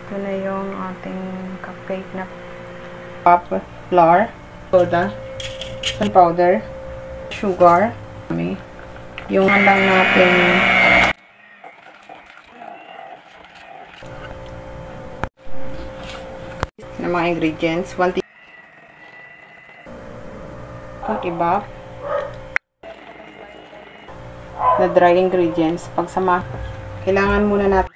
Ito na yung ating cupcake na flour, soda, powder, sugar, yung lang natin na mga ingredients, 1 iba na dry ingredients. Pagsama, kailangan muna natin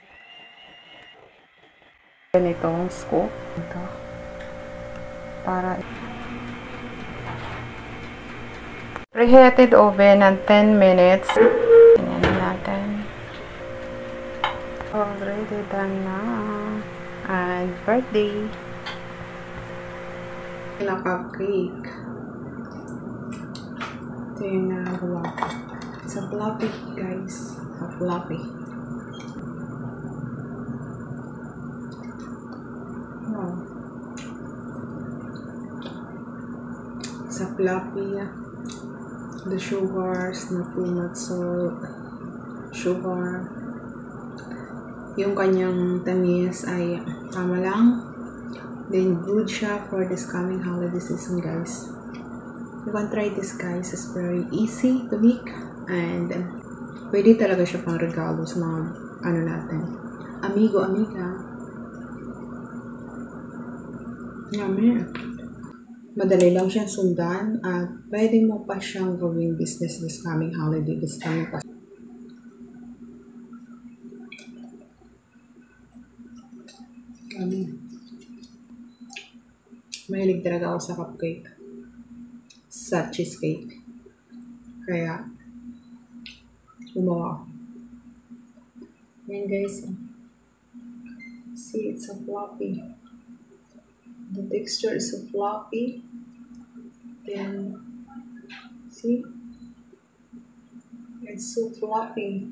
ganitong scoop ito para preheated oven ng 10 minutes. Tingnan natin. Already done na. And birthday na cupcake. Ito yung nagawa ko. It's a fluffy, guys. A fluffy. Wow. It's a fluffy. The sugars, na peanut salt, sugar. Yung kanyang tamis ay tama lang. Then good siya for this coming holiday season, guys. You can try this, guys. It's very easy to make. And pwede talaga siya pang regalo sa mga ano natin. Amigo, amiga. Yummy. Madali lang siyang sundan at pwede mo pa siyang gawing business this coming holiday, this coming pa. Mahilig talaga ako sa cupcake. Sa cheesecake. Kaya, gumawa. Ayan, guys. See, it's so fluffy. The texture is so fluffy. Then, see? It's so fluffy.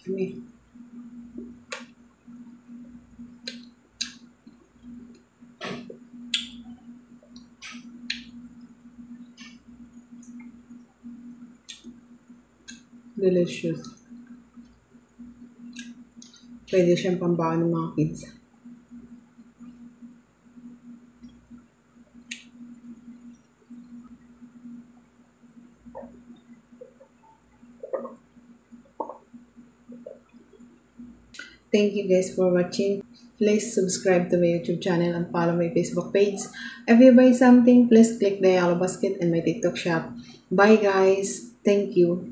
Yummy. Delicious. Pwede siyang pambaon ng mga kids. Thank you guys for watching. Please subscribe to my YouTube channel and follow my Facebook page. If you buy something, please click the yellow basket and my TikTok shop. Bye guys. Thank you.